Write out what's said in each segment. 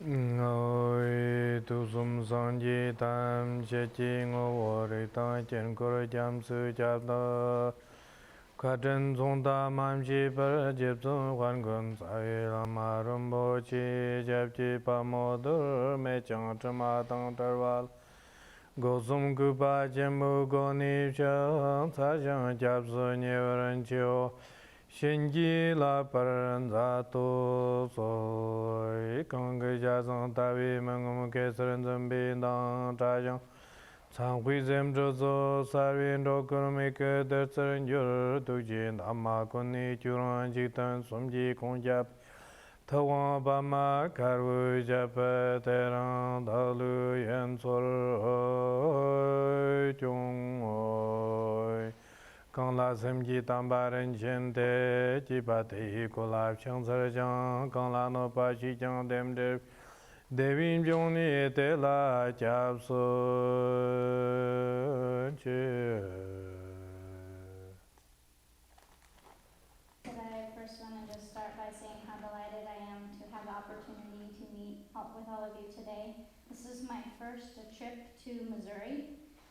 Ngồi tu sum son ji tam che chi ngo wo ri ta chen ko ri jam su cha da ka chen zong da mam chi par jep zong huan gun sa yi la ma rum bo chi jep chi pa mo dur me chang chama tang tar wal go sum gu pa chen mu go ni chang sa chang jap su nye ren chiu Shen ji la par za tu so kong ge jia zang ta vi meng ngom ke sren zhen bi dang zha jiang cang hui zem zhe zo sa rin do kur me ke de zhen yur du ji na ma kun ni ju ran ji tan sum ji kong jia ta wang ba ma kar wu jia pe te rang da lu yan sur chung oi Quand la semji tambaren jente ji pa te ko la chang sar jang quand la no pa chi jang dem de devin jong ni te la chap so che I first want to just start by saying how delighted I am to have the opportunity to meet with all of you today. This is my first trip to Missouri,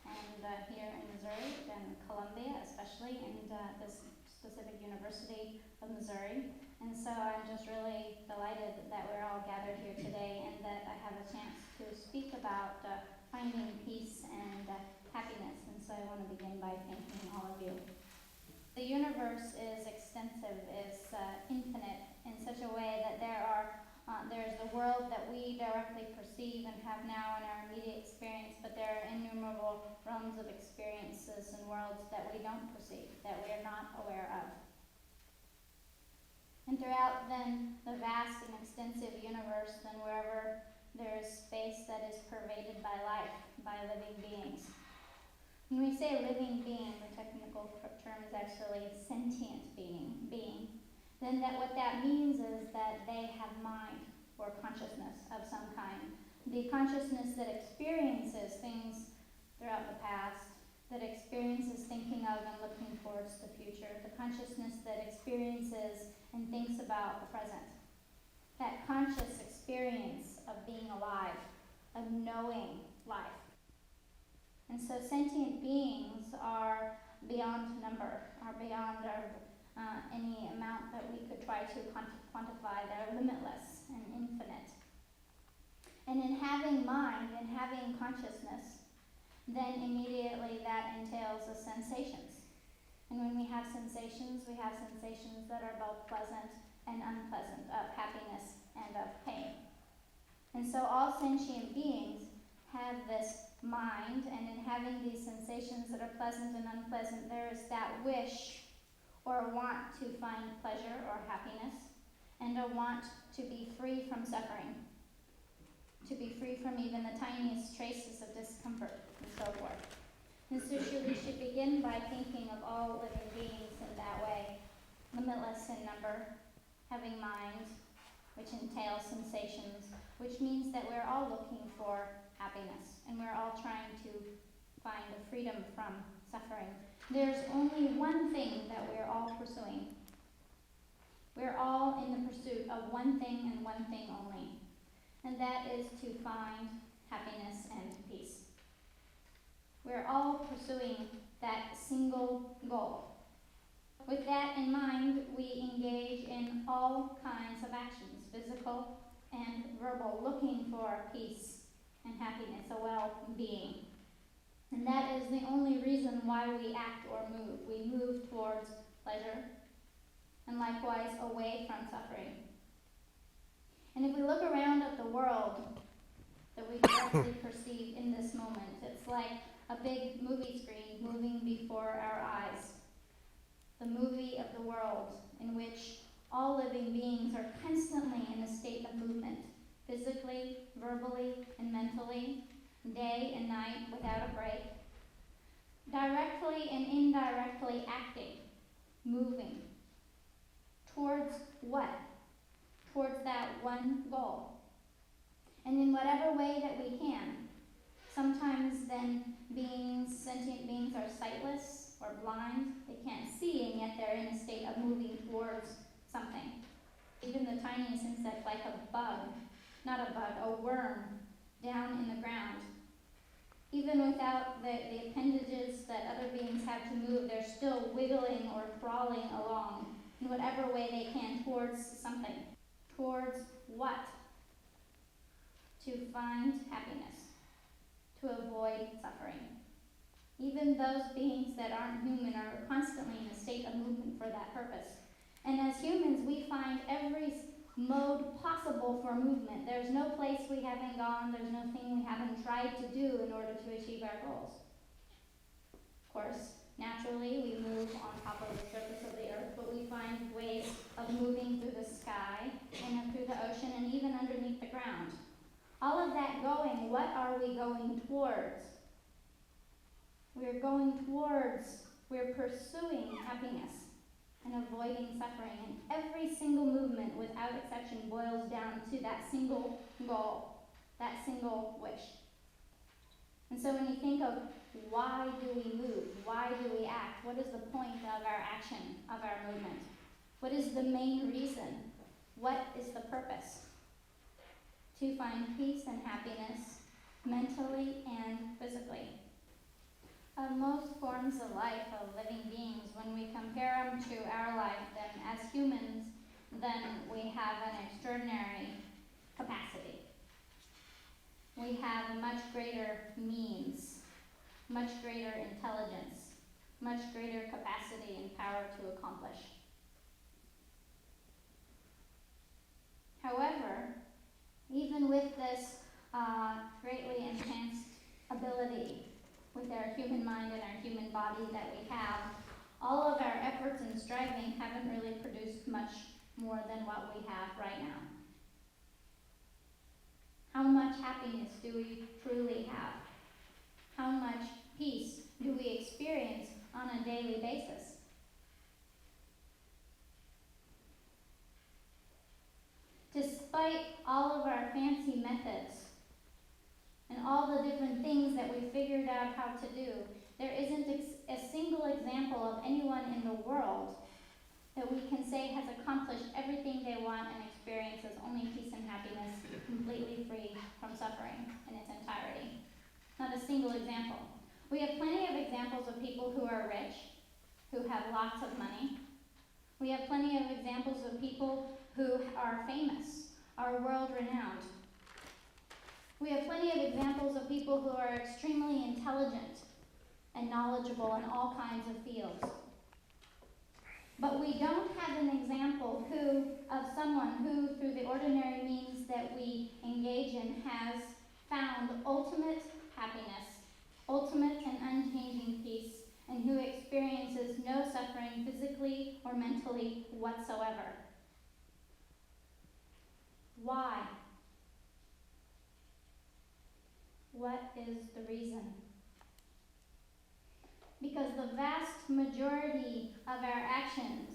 and here in Missouri, and Columbia especially, and this specific University of Missouri. And so I'm just really delighted that we're all gathered here today and that I have a chance to speak about finding peace and happiness. And so I want to begin by thanking all of you. The universe is extensive, is infinite in such a way that there's the world that we directly perceive and have now in our immediate experience, but there are innumerable realms of experiences and worlds that we don't perceive, that we are not aware of. And throughout then the vast and extensive universe, then wherever there is space that is pervaded by life, by living beings. When we say living being, the technical term is actually sentient being. Then what that means is that they have mind or consciousness of some kind. The consciousness that experiences things throughout the past, that experiences thinking of and looking towards the future. The consciousness that experiences and thinks about the present. That conscious experience of being alive, of knowing life. And so sentient beings are beyond number, are beyond any amount that we could try to quantify. They're limitless and infinite. And in having mind, in having consciousness, then immediately that entails the sensations. And when we have sensations that are both pleasant and unpleasant, of happiness and of pain. And so all sentient beings have this mind, and in having these sensations that are pleasant and unpleasant, there is that wish or want to find pleasure or happiness, and a want to be free from suffering, to be free from even the tiniest traces of discomfort, and so forth. And so we should begin by thinking of all living beings in that way, limitless in number, having mind, which entails sensations, which means that we're all looking for happiness, and we're all trying to find a freedom from suffering. There's only one thing that we're all pursuing. We're all in the pursuit of one thing and one thing only, and that is to find happiness and peace. We're all pursuing that single goal. With that in mind, we engage in all kinds of actions, physical and verbal, looking for peace and happiness, a well-being. And that is the only reason why we act or move. We move towards pleasure and likewise away from suffering. And if we look around at the world that we directly perceive in this moment, it's like a big movie screen moving before our eyes. The movie of the world in which all living beings are constantly in a state of movement, physically, verbally, and mentally, day and night without a break, directly and indirectly acting, moving. Towards what? Towards that one goal. And in whatever way that we can. Sometimes then sentient beings are sightless or blind. They can't see, and yet they're in a state of moving towards something. Even the tiniest insect, like a bug, not a bug, a worm down in the ground. Even without the appendages that other beings have to move, they're still wiggling or crawling along in whatever way they can towards something. Towards what? To find happiness, to avoid suffering. Even those beings that aren't human are constantly in a state of movement for that purpose. And as humans, we find every mode possible for movement. There's no place we haven't gone, there's no thing we haven't tried to do in order to achieve our goals. Of course, naturally, we move on top of the surface of the earth, but we find ways of moving through the sky and through the ocean and even underneath the ground. All of that going, what are we going towards? We're going towards, we're pursuing happiness and avoiding suffering. And every single movement, without exception, boils down to that single goal, that single wish. And so when you think of why do we move, why do we act, what is the point of our action, of our movement? What is the main reason? What is the purpose? To find peace and happiness, mentally and physically. Most forms of life, of living beings, when we compare them to our life, then as humans, then we have an extraordinary capacity. We have much greater means, much greater intelligence, much greater capacity and power to accomplish. However, even with this greatly enhanced ability, with our human mind and our human body that we have, all of our efforts and striving haven't really produced much more than what we have right now. How much happiness do we truly have? How much peace do we experience on a daily basis? Despite all of our fancy methods and all the different things that we figured out how to do, there isn't a single example of anyone in the world that we can say has accomplished everything they want and experiences only peace and happiness, completely free from suffering in its entirety. Not a single example. We have plenty of examples of people who are rich, who have lots of money. We have plenty of examples of people who are famous, are world-renowned. We have plenty of examples of people who are extremely intelligent and knowledgeable in all kinds of fields. But we don't have an example of someone who, through the ordinary means that we engage in, has found ultimate happiness, ultimate and unchanging peace, and who experiences no suffering physically or mentally whatsoever. Why? What is the reason? Because the vast majority of our actions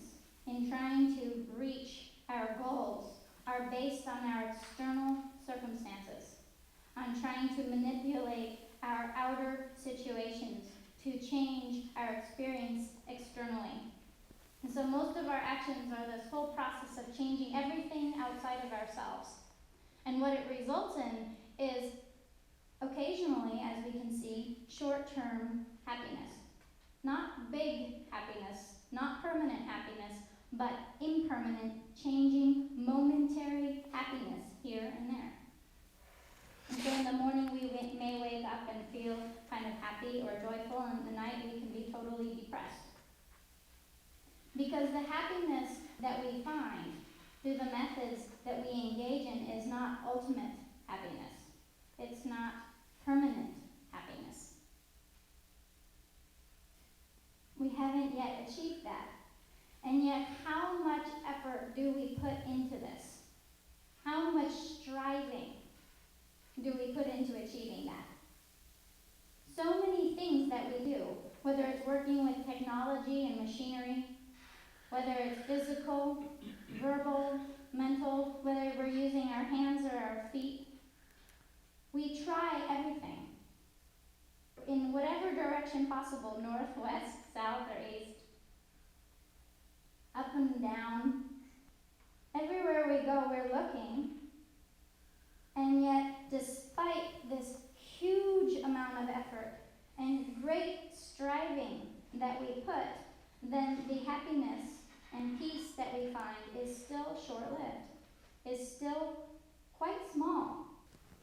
in trying to reach our goals are based on our external circumstances, on trying to manipulate our outer situations to change our experience externally. And so most of our actions are this whole process of changing everything outside of ourselves. And what it results in is, occasionally, as we can see, short-term happiness. Not big happiness, not permanent happiness, but impermanent, changing, momentary happiness here and there. And so in the morning we may wake up and feel kind of happy or joyful, and in the night we can be totally depressed. Because the happiness that we find through the methods that we engage in is not ultimate happiness. It's not permanent happiness. We haven't yet achieved that. And yet, how much effort do we put into this? How much striving do we put into achieving that? So many things that we do, whether it's working with technology and machinery, whether it's physical, verbal, mental, whether we're using our hands or our feet, we try everything. In whatever direction possible, north, west, south, or east, up and down, everywhere we go, we're looking that we put, then the happiness and peace that we find is still short-lived, is still quite small.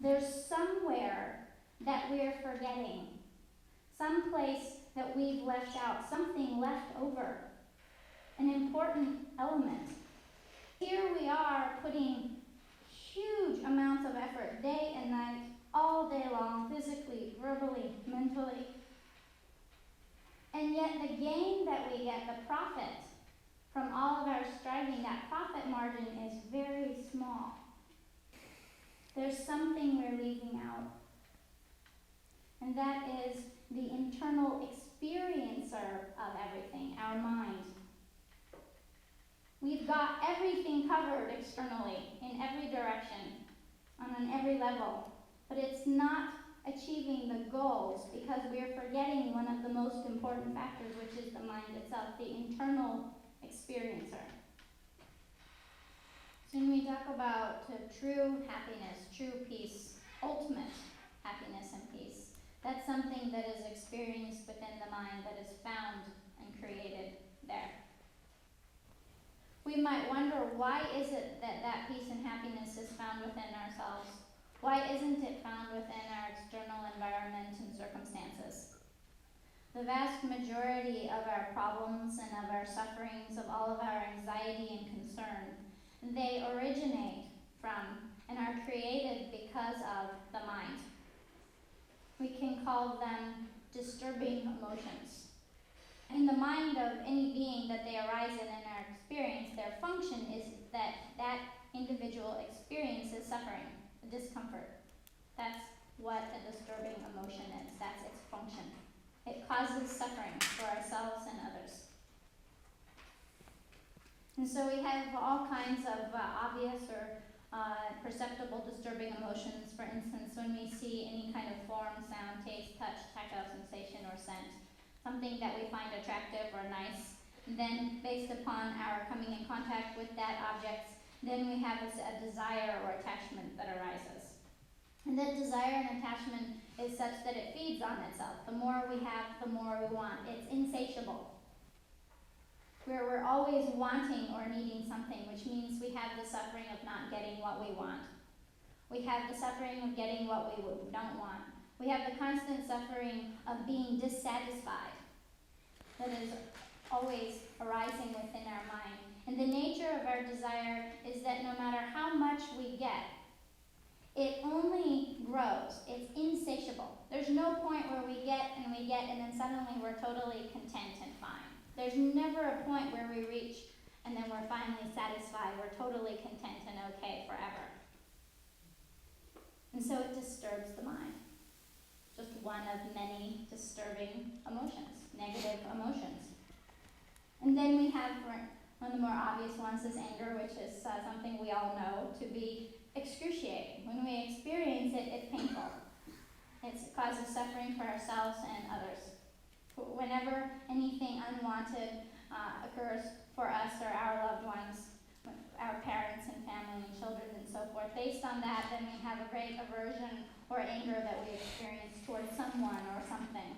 There's somewhere that we're forgetting, some place that we've left out, something left over, an important element. Here we are putting huge amounts of effort, day and night, all day long, physically, verbally, mentally. And yet the gain that we get, the profit from all of our striving, that profit margin is very small. There's something we're leaving out. And that is the internal experiencer of everything, our mind. We've got everything covered externally, in every direction, on every level, but it's not achieving the goals because we're forgetting one of the most important factors, which is the mind itself, the internal experiencer. So when we talk about true happiness, true peace, ultimate happiness and peace, that's something that is experienced within the mind, that is found and created there. We might wonder, why is it that that peace and happiness is found within ourselves? Why isn't it found within our external environment and circumstances? The vast majority of our problems and of our sufferings, of all of our anxiety and concern, they originate from and are created because of the mind. We can call them disturbing emotions. In the mind of any being that they arise in our experience, their function is that that individual experiences suffering, discomfort. That's what a disturbing emotion is. That's its function. It causes suffering for ourselves and others. And so we have all kinds of obvious or perceptible disturbing emotions. For instance, when we see any kind of form, sound, taste, touch, tactile sensation, or scent, something that we find attractive or nice, and then based upon our coming in contact with that object, then we have a desire or attachment that arises. And that desire and attachment is such that it feeds on itself. The more we have, the more we want. It's insatiable. Where we're always wanting or needing something, which means we have the suffering of not getting what we want. We have the suffering of getting what we don't want. We have the constant suffering of being dissatisfied that is always arising within our mind. And the nature of our desire is that no matter how much we get, it only grows. It's insatiable. There's no point where we get, and then suddenly we're totally content and fine. There's never a point where we reach, and then we're finally satisfied. We're totally content and okay forever. And so it disturbs the mind. Just one of many disturbing emotions, negative emotions. And then we have one of the more obvious ones is anger, which is something we all know to be excruciating. When we experience it, it's painful. It causes suffering for ourselves and others. Whenever anything unwanted occurs for us or our loved ones, our parents and family and children and so forth, based on that, then we have a great aversion or anger that we experience towards someone or something.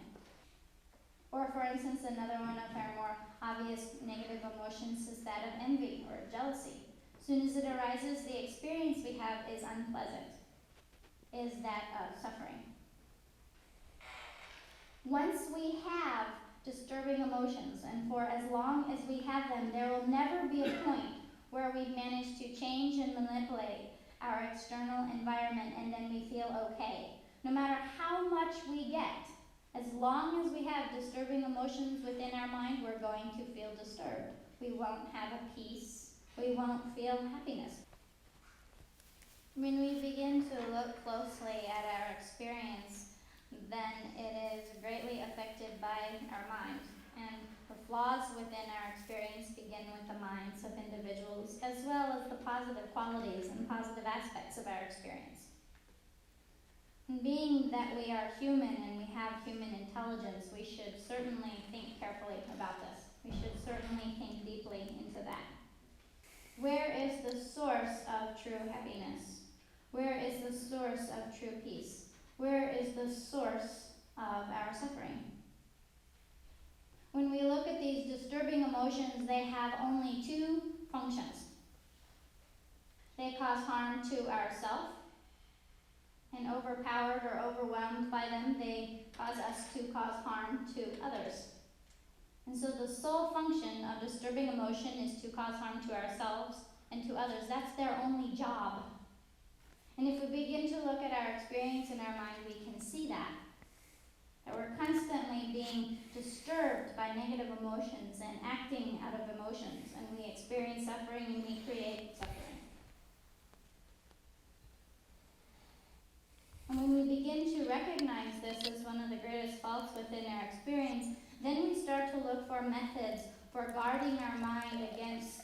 Or for instance, another one of our more obvious negative emotions is that of envy or jealousy. As soon as it arises, the experience we have is unpleasant, is that of suffering. Once we have disturbing emotions, and for as long as we have them, there will never be a point where we've managed to change and manipulate our external environment and then we feel okay. No matter how much we get, as long as we have disturbing emotions within our mind, we're going to feel disturbed. We won't have a peace. We won't feel happiness. When we begin to look closely at our experience, then it is greatly affected by our mind. And the flaws within our experience begin with the minds of individuals, as well as the positive qualities and positive aspects of our experience. And being that we are human and we have human intelligence, we should certainly think carefully about this. We should certainly think deeply into that. Where is the source of true happiness? Where is the source of true peace? Where is the source of our suffering? When we look at these disturbing emotions, they have only two functions. They cause harm to ourselves, and overpowered or overwhelmed by them, they cause us to cause harm to others. And so the sole function of disturbing emotion is to cause harm to ourselves and to others. That's their only job. And if we begin to look at our experience in our mind, we can see that we're constantly being disturbed by negative emotions and acting out of emotions, and we experience suffering and we create suffering. And when we begin to recognize this as one of the greatest faults within our experience, then we start to look for methods for guarding our mind against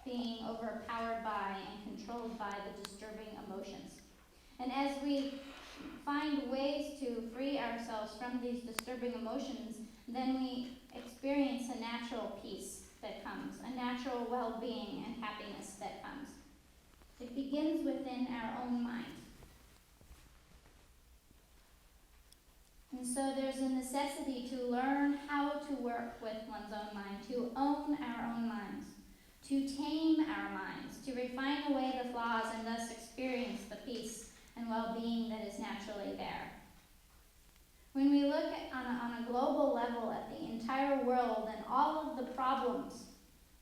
being overpowered by and controlled by the disturbing emotions. And as we find ways to free ourselves from these disturbing emotions, then we experience a natural peace that comes, a natural well-being and happiness that comes. It begins within our own mind. And so there's a necessity to learn how to work with one's own mind, to own our own minds, to tame our minds, to refine away the flaws and thus experience the peace and well-being that is naturally there. When we look at, on a global level at the entire world and all of the problems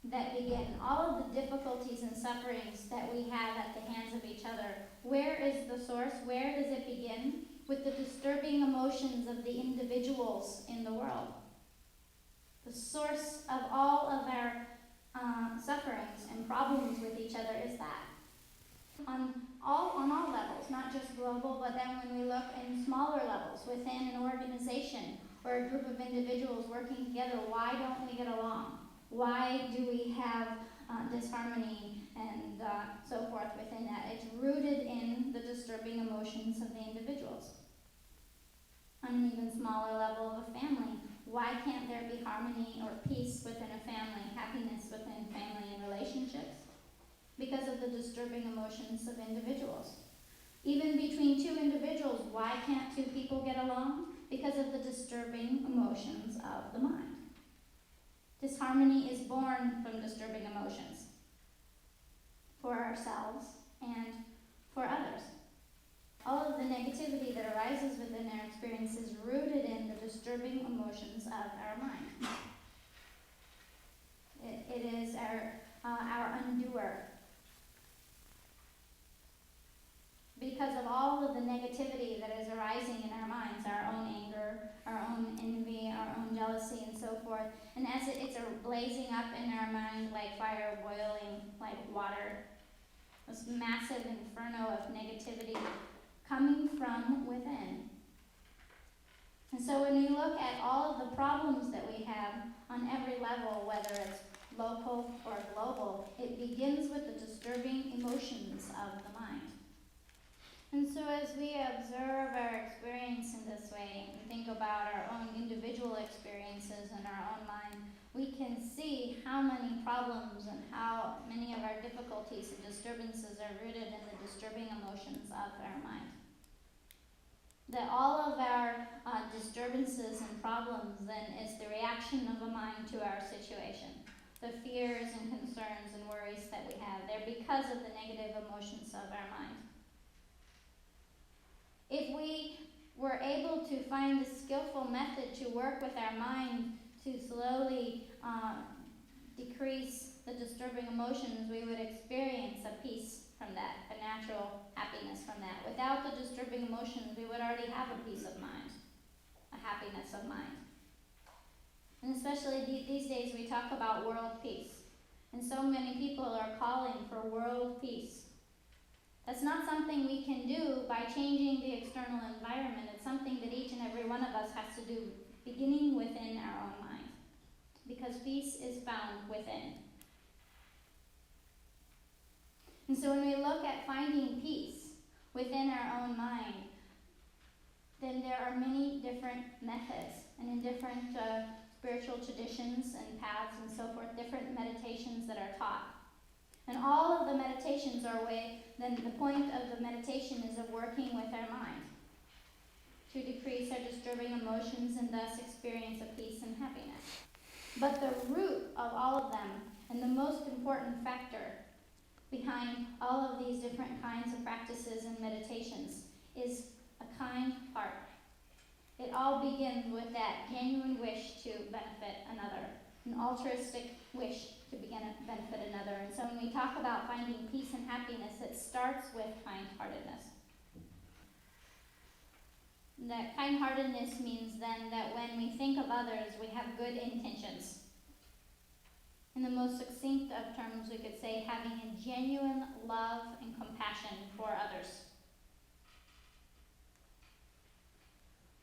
that begin, all of the difficulties and sufferings that we have at the hands of each other, where is the source? Where does it begin? With the disturbing emotions of the individuals in the world. The source of all of our sufferings and problems with each other is that. On all levels, not just global, but then when we look in smaller levels within an organization or a group of individuals working together, why don't we get along? Why do we have disharmony and so forth within that? It's rooted in the disturbing emotions of the individuals. On an even smaller level of a family, why can't there be harmony or peace within a family, happiness within family and relationships? Because of the disturbing emotions of individuals. Even between two individuals, why can't two people get along? Because of the disturbing emotions of the mind. Disharmony is born from disturbing emotions for ourselves and for others. All of the negativity that arises within our experience is rooted in the disturbing emotions of our mind. It is our undoer. Because of all of the negativity that is arising in our minds, our own anger, our own envy, our own jealousy, and so forth. And as it's blazing up in our mind like fire, boiling like water, this massive inferno of negativity coming from within. And so when we look at all of the problems that we have on every level, whether it's local or global, it begins with the disturbing emotions of the mind. And so as we observe our experience in this way and think about our own individual experiences in our own mind, we can see how many problems and how many of our difficulties and disturbances are rooted in the disturbing emotions of our mind. That all of our disturbances and problems then is the reaction of the mind to our situation. The fears and concerns and worries that we have, they're because of the negative emotions of our mind. If we were able to find a skillful method to work with our mind to slowly decrease the disturbing emotions, we would experience a peace from that, a natural happiness from that. Without the disturbing emotions, we would already have a peace of mind, a happiness of mind. And especially these days we talk about world peace. And so many people are calling for world peace. That's not something we can do by changing the external environment. It's something that each and every one of us has to do, beginning within our own mind. Because peace is found within. And so when we look at finding peace within our own mind, then there are many different methods and in different spiritual traditions and paths and so forth, different meditations that are taught. And all of the meditations are then the point of the meditation is of working with our mind to decrease our disturbing emotions and thus experience a peace and happiness. But the root of all of them, and the most important factor behind all of these different kinds of practices and meditations, is a kind heart. It all begins with that genuine wish to benefit another, an altruistic wish to benefit another. And so when we talk about finding peace and happiness, it starts with kind-heartedness. That kind-heartedness means then that when we think of others, we have good intentions. In the most succinct of terms, we could say having a genuine love and compassion for others.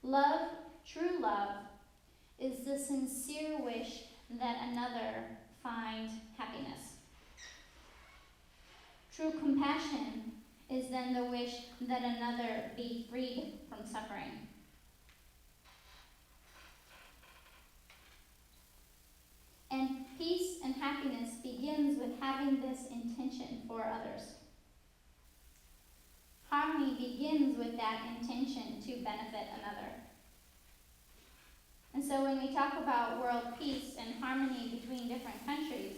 Love, true love, is the sincere wish that another find happiness. True compassion is then the wish that another be freed from suffering. And peace and happiness begins with having this intention for others. Harmony begins with that intention to benefit another. And so when we talk about world peace and harmony between different countries,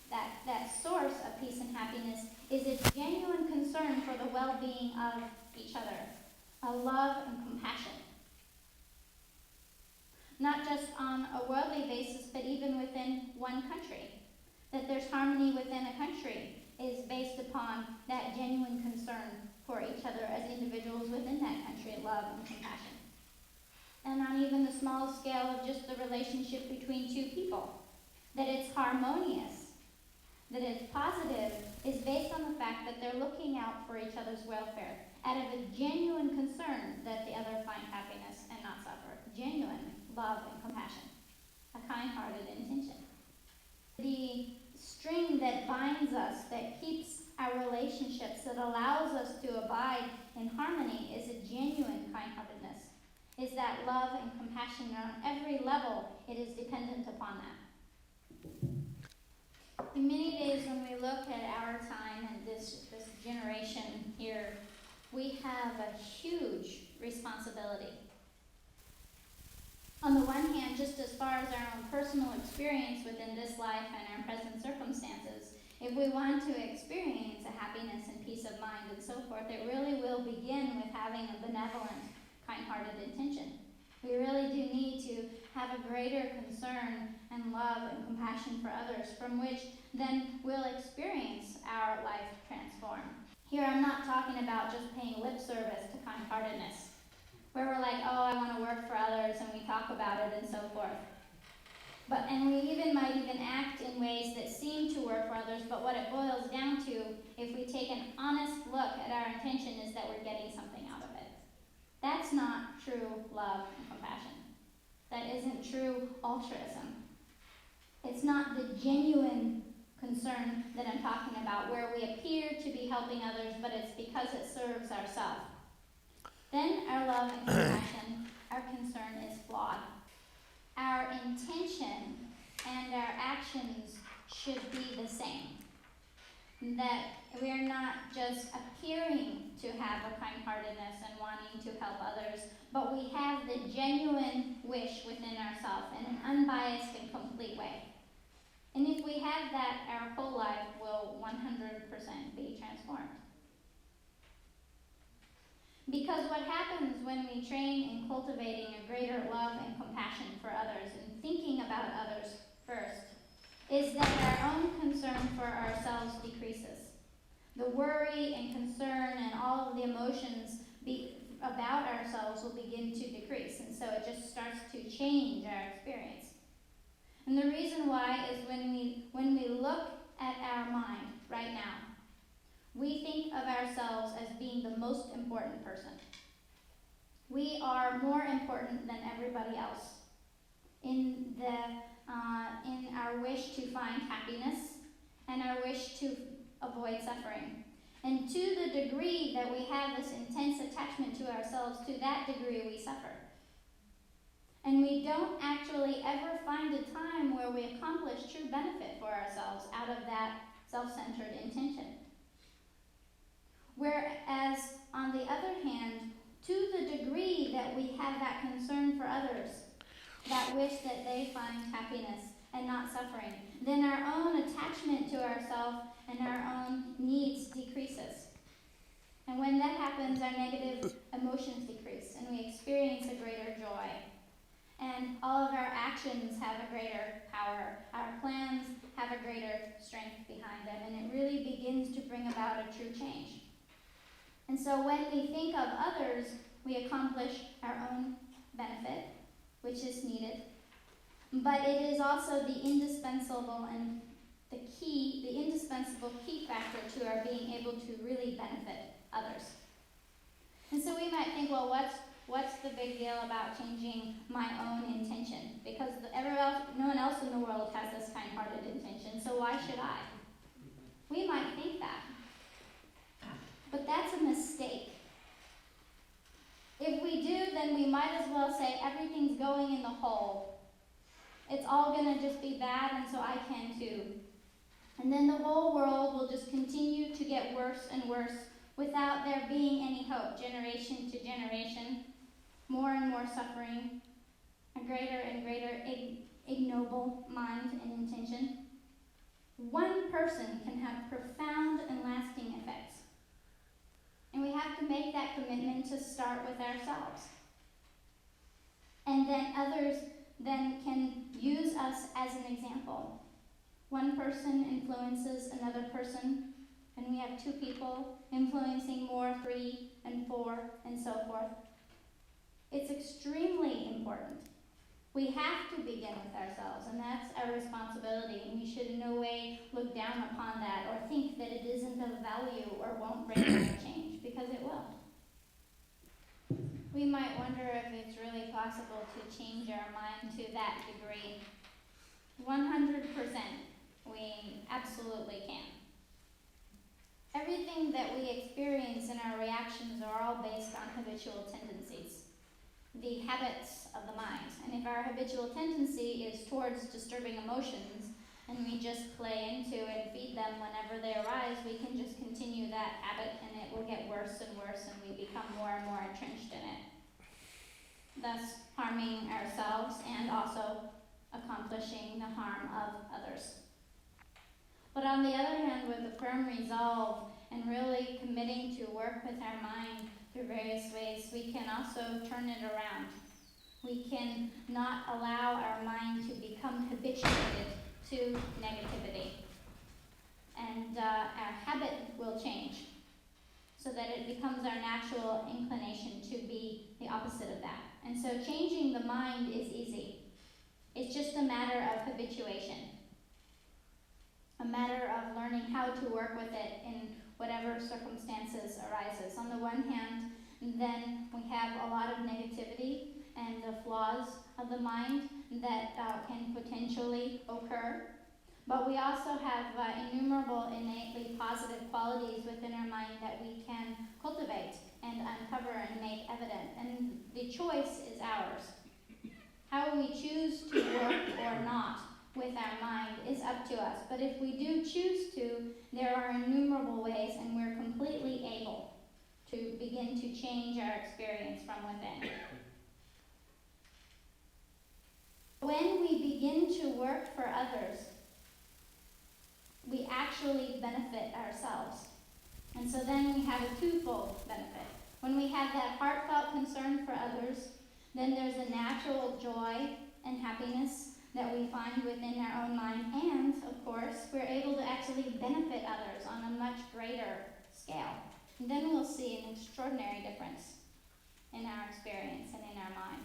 that source of peace and happiness is a genuine concern for the well-being of each other, a love and compassion. Not just on a worldly basis, but even within one country. That there's harmony within a country is based upon that genuine concern for each other as individuals within that country, love and compassion. And on even the small scale of just the relationship between two people, that it's harmonious, that it's positive, is based on the fact that they're looking out for each other's welfare, out of a genuine concern that the other find happiness and not suffer. Genuine love and compassion, a kind-hearted intention. The string that binds us, that keeps our relationships, that allows us to abide in harmony, is a genuine kind-heartedness. Is that love and compassion, and on every level it is dependent upon that. In many days when we look at our time and this generation here, we have a huge responsibility. On the one hand, just as far as our own personal experience within this life and our present circumstances, if we want to experience a happiness and peace of mind and so forth, it really will begin with having a benevolent, kind-hearted intention. We really do need to have a greater concern and love and compassion for others, from which then we'll experience our life transform. Here I'm not talking about just paying lip service to kind-heartedness, where we're like, oh, I want to work for others, and we talk about it and so forth. And we might even act in ways that seem to work for others, but what it boils down to, if we take an honest look at our intention, is that we're getting something out of it. That's not true love and compassion. That isn't true altruism. It's not the genuine concern that I'm talking about, where we appear to be helping others, but it's because it serves ourselves. Then our love and compassion, our concern, is flawed. Our intention and our actions should be the same. That we're not just appearing to have a kind-heartedness and wanting to help others, but we have the genuine wish within ourselves in an unbiased and complete way. And if we have that, our whole life will 100% be transformed. Because what happens when we train in cultivating a greater love and compassion for others and thinking about others first is that our own concern for ourselves decreases. The worry and concern and all of the emotions about ourselves will begin to decrease, and so it just starts to change our experience. And the reason why is when we look at our mind right now, we think of ourselves as being the most important person. We are more important than everybody else in our wish to find happiness and our wish to avoid suffering. And to the degree that we have this intense attachment to ourselves, to that degree we suffer. And we don't actually ever find a time where we accomplish true benefit for ourselves out of that self-centered intention. Whereas, on the other hand, to the degree that we have that concern for others, that wish that they find happiness, and not suffering, then our own attachment to ourselves and our own needs decreases. And when that happens, our negative emotions decrease and we experience a greater joy. And all of our actions have a greater power. Our plans have a greater strength behind them, and it really begins to bring about a true change. And so when we think of others, we accomplish our own benefit, which is needed. But it is also the indispensable key factor to our being able to really benefit others. And so we might think, well, what's the big deal about changing my own intention? Because no one else in the world has this kind-hearted intention, so why should I? We might think that. But that's a mistake. If we do, then we might as well say everything's going in the hole. It's all going to just be bad, and so I can too. And then the whole world will just continue to get worse and worse without there being any hope, generation to generation. More and more suffering, a greater and greater ignoble mind and intention. One person can have profound and lasting effects. And we have to make that commitment to start with ourselves. And then others then can use us as an example. One person influences another person, and we have two people influencing more, 3 and 4, and so forth. It's extremely important. We have to begin with ourselves, and that's our responsibility, and we should in no way look down upon that or think that it isn't of value or won't bring about change, because it will. We might wonder if it's really possible to change our mind to that degree. 100%, we absolutely can. Everything that we experience in our reactions are all based on habitual tendencies, the habits of the mind. And if our habitual tendency is towards disturbing emotions, and we just play into and feed them whenever they arise, we can just continue that habit and it will get worse and worse and we become more and more entrenched in it, thus harming ourselves and also accomplishing the harm of others. But on the other hand, with a firm resolve and really committing to work with our mind through various ways, we can also turn it around. We can not allow our mind to become habituated to negativity. And our habit will change so that it becomes our natural inclination to be the opposite of that. And so changing the mind is easy. It's just a matter of habituation, a matter of learning how to work with it in whatever circumstances arises. On the one hand, then we have a lot of negativity and the flaws of the mind that can potentially occur. But we also have innumerable innately positive qualities within our mind that we can cultivate and uncover and make evident. And the choice is ours. How we choose to work or not with our mind is up to us. But if we do choose to, there are innumerable ways, and we're completely able to begin to change our experience from within. When we begin to work for others, we actually benefit ourselves. And so then we have a twofold benefit. When we have that heartfelt concern for others, then there's a natural joy and happiness that we find within our own mind. And, of course, we're able to actually benefit others on a much greater scale. And then we'll see an extraordinary difference in our experience and in our mind.